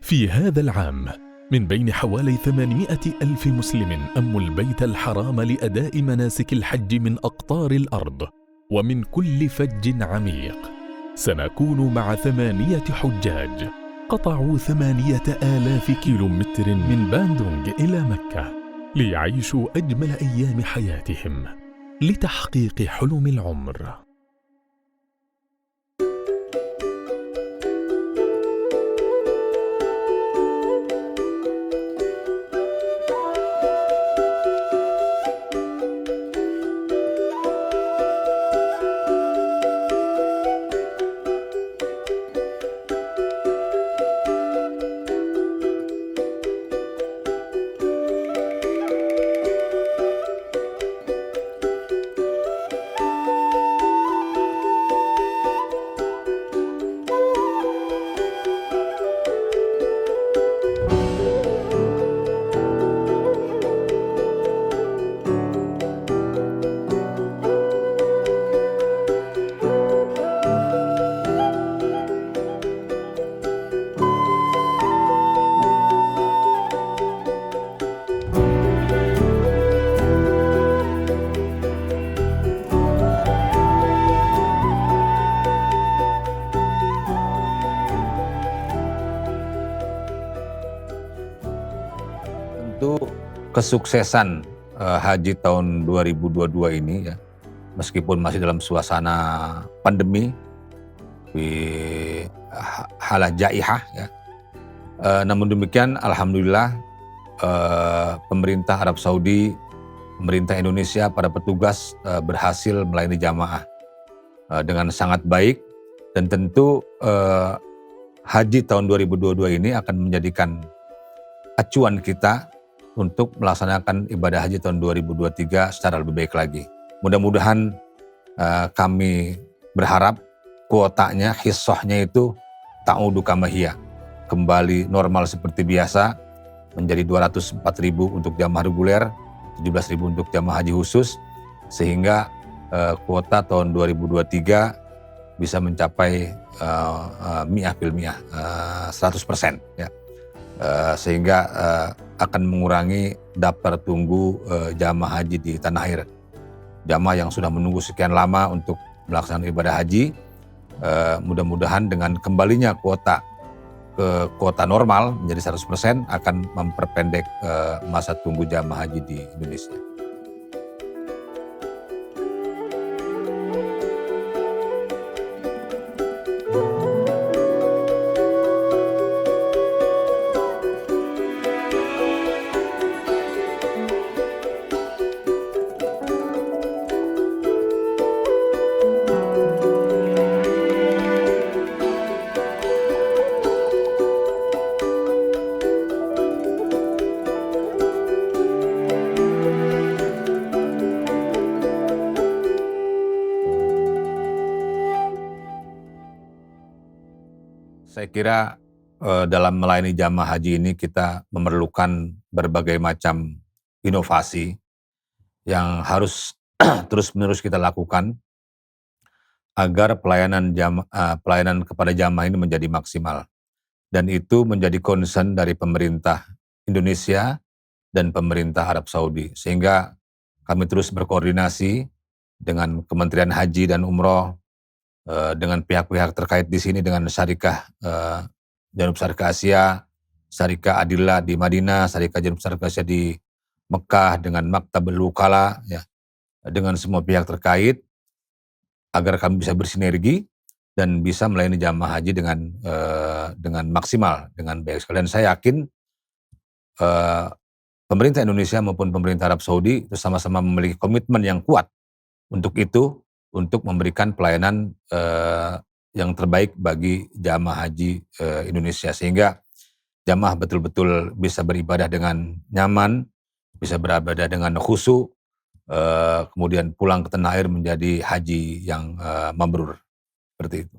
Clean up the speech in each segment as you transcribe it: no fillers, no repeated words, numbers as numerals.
في هذا العام من بين حوالي 800 ألف مسلم أموا البيت الحرام لأداء مناسك الحج من أقطار الأرض ومن كل فج عميق، سنكون مع 8 حجاج قطعوا 8000 كيلومتر من باندونغ إلى مكة ليعيشوا أجمل أيام حياتهم لتحقيق حلم العمر. Tentu kesuksesan haji tahun 2022 ini ya, meskipun masih dalam suasana pandemi, di halah jaihah ya, namun demikian alhamdulillah pemerintah Arab Saudi, pemerintah Indonesia, para petugas berhasil melayani jamaah dengan sangat baik, dan tentu haji tahun 2022 ini akan menjadikan acuan kita untuk melaksanakan ibadah haji tahun 2023 secara lebih baik lagi. Mudah-mudahan kami berharap kuotanya, hissahnya itu ta'udu kama hiya, kembali normal seperti biasa, menjadi 204.000 untuk jamaah reguler, 17.000 untuk jamaah haji khusus, sehingga kuota tahun 2023 bisa mencapai 100% ya. Sehingga akan mengurangi daftar tunggu jamaah haji di tanah air. Jamaah yang sudah menunggu sekian lama untuk melaksanakan ibadah haji, mudah-mudahan dengan kembalinya kuota ke kuota normal menjadi 100% akan memperpendek masa tunggu jamaah haji di Indonesia. Saya kira dalam melayani jamaah haji ini kita memerlukan berbagai macam inovasi yang harus terus-menerus kita lakukan agar pelayanan kepada jamaah ini menjadi maksimal. Dan itu menjadi concern dari pemerintah Indonesia dan pemerintah Arab Saudi. Sehingga kami terus berkoordinasi dengan Kementerian Haji dan Umroh, dengan pihak-pihak terkait di sini, dengan Syarikah Janub Syarikah Asia, Syarikah Adillah di Madinah, Syarikah Janub Syarikah Asia di Mekah, dengan Maktabul Wukala ya, dengan semua pihak terkait agar kami bisa bersinergi dan bisa melayani jamaah haji dengan maksimal, dengan baik sekali. Dan saya yakin pemerintah Indonesia maupun pemerintah Arab Saudi itu sama-sama memiliki komitmen yang kuat untuk itu, untuk memberikan pelayanan yang terbaik bagi jamaah haji Indonesia, sehingga jamaah betul-betul bisa beribadah dengan nyaman, bisa beribadah dengan khusyuk, kemudian pulang ke tanah air menjadi haji yang mabrur, seperti itu.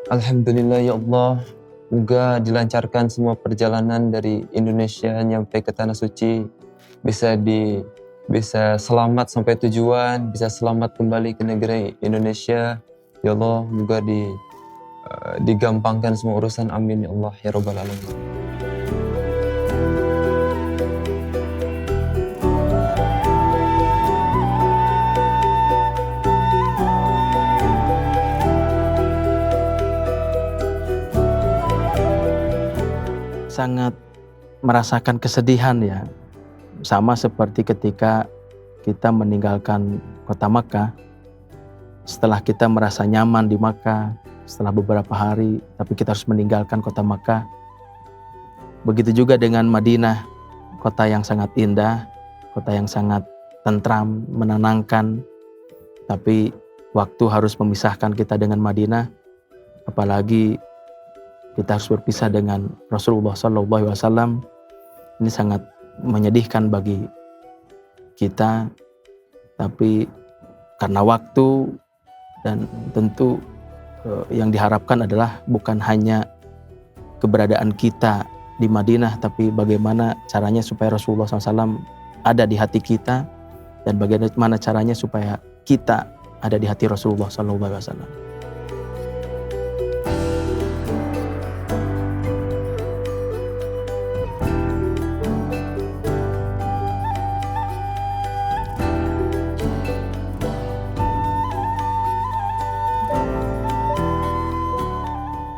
Alhamdulillah ya Allah, moga dilancarkan semua perjalanan dari Indonesia nyampe ke Tanah Suci, bisa selamat sampai tujuan, bisa selamat kembali ke negeri Indonesia. Ya Allah, moga digampangkan semua urusan, amin ya Allah ya Rabbal Alamin. Sangat merasakan kesedihan ya, sama seperti ketika kita meninggalkan kota Makkah. Setelah kita merasa nyaman di Makkah, setelah beberapa hari, tapi kita harus meninggalkan kota Makkah. Begitu juga dengan Madinah, kota yang sangat indah, kota yang sangat tentram, menenangkan. Tapi waktu harus memisahkan kita dengan Madinah, apalagi kita harus berpisah dengan Rasulullah SAW. Ini sangat menyedihkan bagi kita, tapi karena waktu dan tentu yang diharapkan adalah bukan hanya keberadaan kita di Madinah, tapi bagaimana caranya supaya Rasulullah SAW ada di hati kita, dan bagaimana caranya supaya kita ada di hati Rasulullah SAW.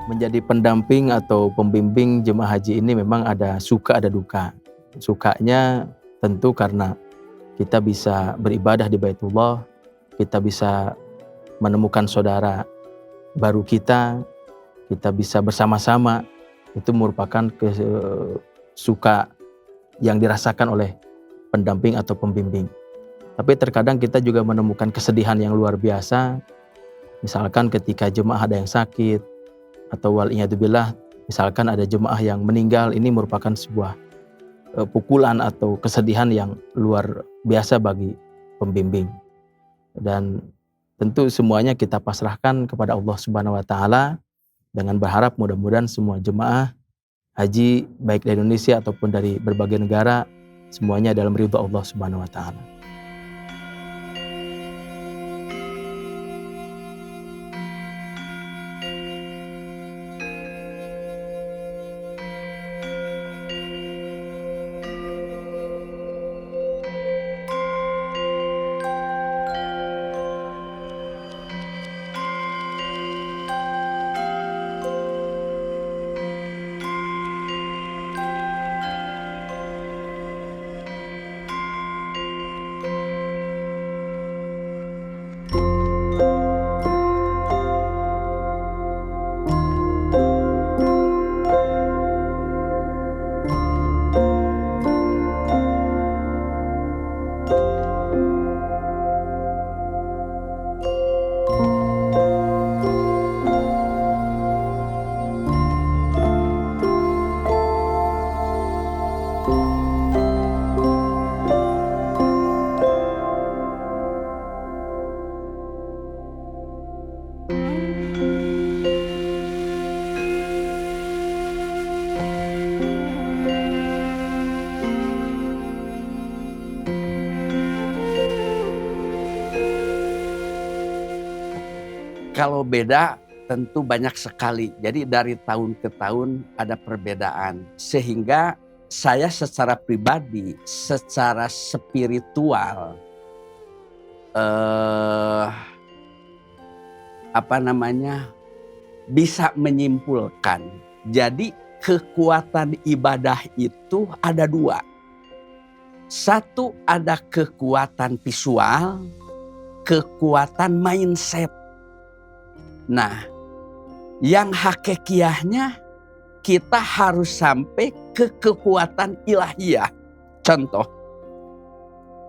Menjadi pendamping atau pembimbing jemaah haji ini memang ada suka ada duka. Sukanya tentu karena kita bisa beribadah di Baitullah, kita bisa menemukan saudara baru kita bisa bersama-sama. Itu merupakan suka yang dirasakan oleh pendamping atau pembimbing. Tapi terkadang kita juga menemukan kesedihan yang luar biasa. Misalkan ketika jemaah ada yang sakit, atau wal'iyadzubillah, misalkan ada jemaah yang meninggal, ini merupakan sebuah pukulan atau kesedihan yang luar biasa bagi pembimbing. Dan tentu semuanya kita pasrahkan kepada Allah Subhanahu wa taala dengan berharap mudah-mudahan semua jemaah haji baik dari Indonesia ataupun dari berbagai negara semuanya dalam ridha Allah Subhanahu wa taala. Kalau beda tentu banyak sekali. Jadi dari tahun ke tahun ada perbedaan. Sehingga saya secara pribadi, secara spiritual, bisa menyimpulkan. Jadi kekuatan ibadah itu ada dua. Satu ada kekuatan visual, kekuatan mindset. Nah, yang hakikiahnya kita harus sampai ke kekuatan ilahiyah. Contoh,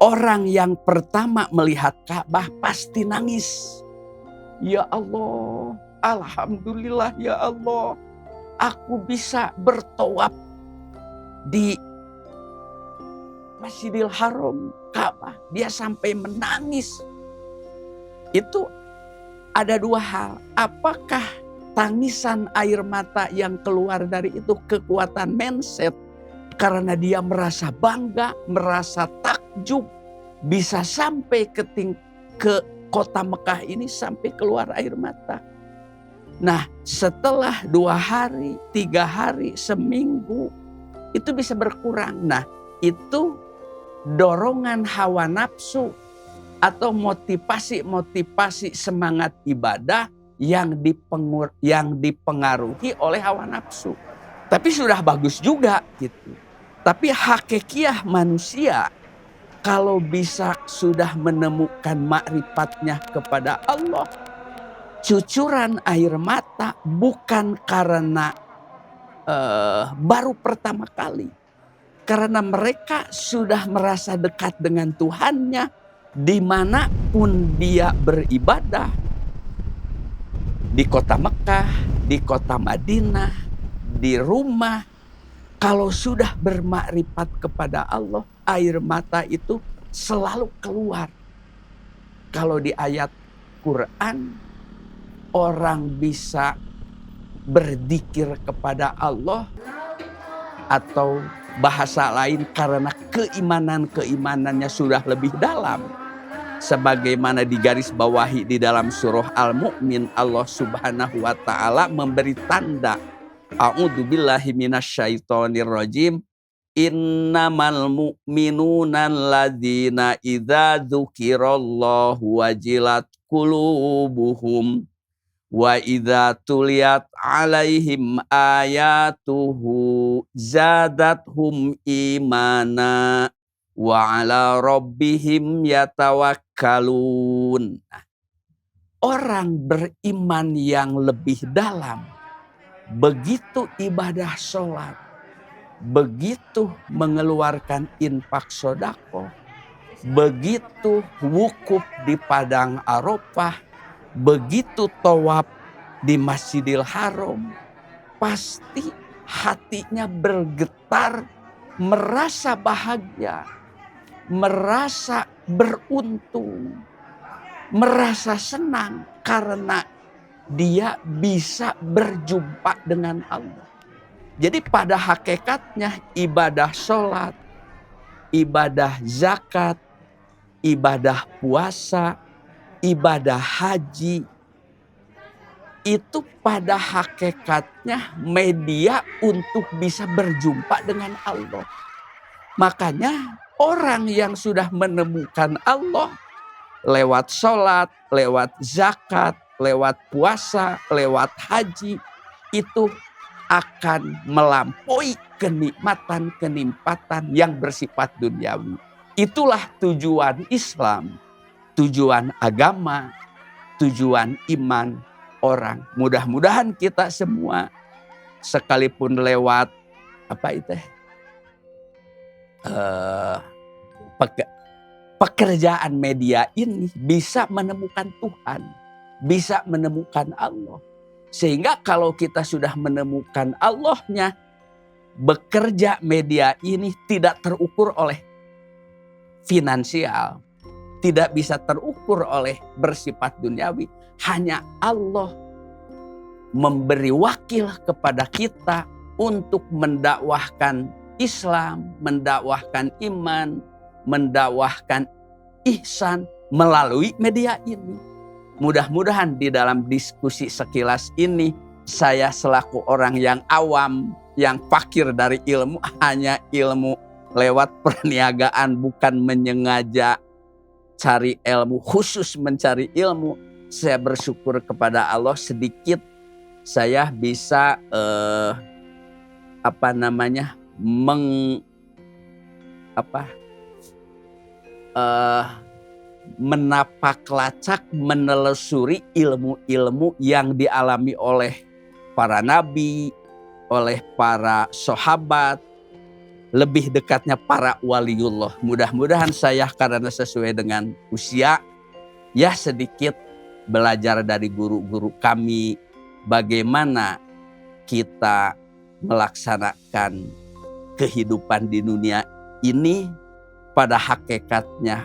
orang yang pertama melihat Ka'bah pasti nangis. Ya Allah, alhamdulillah ya Allah, aku bisa bertawaf di Masjidil Haram, Ka'bah. Dia sampai menangis. Itu ada dua hal. Apakah tangisan air mata yang keluar dari itu kekuatan mindset. Karena dia merasa bangga, merasa takjub, bisa sampai ke kota Mekah ini sampai keluar air mata. Nah, setelah 2 hari, 3 hari, seminggu, itu bisa berkurang. Nah, itu dorongan hawa nafsu atau motivasi semangat ibadah yang dipengaruhi oleh hawa nafsu. Tapi sudah bagus juga gitu. Tapi hakikiah manusia kalau bisa sudah menemukan makrifatnya kepada Allah, cucuran air mata bukan karena baru pertama kali. Karena mereka sudah merasa dekat dengan Tuhannya dimanapun dia beribadah. Di kota Mekah, di kota Madinah, di rumah. Kalau sudah bermakrifat kepada Allah, air mata itu selalu keluar. Kalau di ayat Quran, orang bisa berzikir kepada Allah atau bahasa lain karena keimanannya sudah lebih dalam. Sebagaimana digaris bawahi di dalam surah Al-Mu'min, Allah Subhanahu wa taala memberi tanda, a'udzubillahi minasyaitonirrajim, innamal mu'minuna alladzina idza dzukirallahu wajilat qulubuhum wa idza tuliyat alaihim ayatuhu zadathum imana wa ala rabbihim yatawakkalun. Orang beriman yang lebih dalam, begitu ibadah sholat, begitu mengeluarkan infak sodako, begitu wukuf di padang Arafah, begitu tawaf di Masjidil Haram, pasti hatinya bergetar, merasa bahagia, merasa beruntung, merasa senang karena dia bisa berjumpa dengan Allah. Jadi pada hakikatnya ibadah sholat, ibadah zakat, ibadah puasa, ibadah haji, itu pada hakikatnya media untuk bisa berjumpa dengan Allah. Makanya orang yang sudah menemukan Allah lewat sholat, lewat zakat, lewat puasa, lewat haji, itu akan melampaui kenikmatan yang bersifat duniawi. Itulah tujuan Islam, tujuan agama, tujuan iman orang. Mudah-mudahan kita semua sekalipun lewat pekerjaan media ini bisa menemukan Tuhan, bisa menemukan Allah. Sehingga kalau kita sudah menemukan Allahnya, bekerja media ini tidak terukur oleh finansial, tidak bisa terukur oleh bersifat duniawi. Hanya Allah memberi wakil kepada kita untuk mendakwahkan Islam, mendakwahkan iman, mendakwahkan ihsan melalui media ini. Mudah-mudahan di dalam diskusi sekilas ini, saya selaku orang yang awam, yang fakir dari ilmu, hanya ilmu lewat perniagaan, bukan menyengaja cari ilmu, khusus mencari ilmu. Saya bersyukur kepada Allah sedikit saya bisa menapaklacak, menelusuri ilmu-ilmu yang dialami oleh para nabi, oleh para sahabat, lebih dekatnya para waliullah. Mudah-mudahan saya karena sesuai dengan usia, ya sedikit belajar dari guru-guru kami bagaimana kita melaksanakan kehidupan di dunia ini pada hakikatnya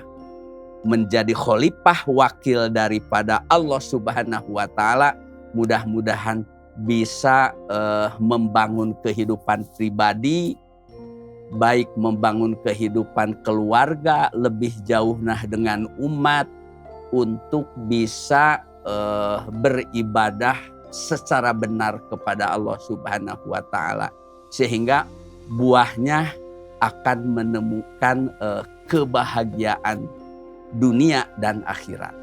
menjadi khalifah wakil daripada Allah Subhanahu wa taala. Mudah-mudahan bisa membangun kehidupan pribadi, baik membangun kehidupan keluarga, lebih jauh dengan umat, untuk bisa beribadah secara benar kepada Allah Subhanahu wa Ta'ala, sehingga buahnya akan menemukan kebahagiaan dunia dan akhirat.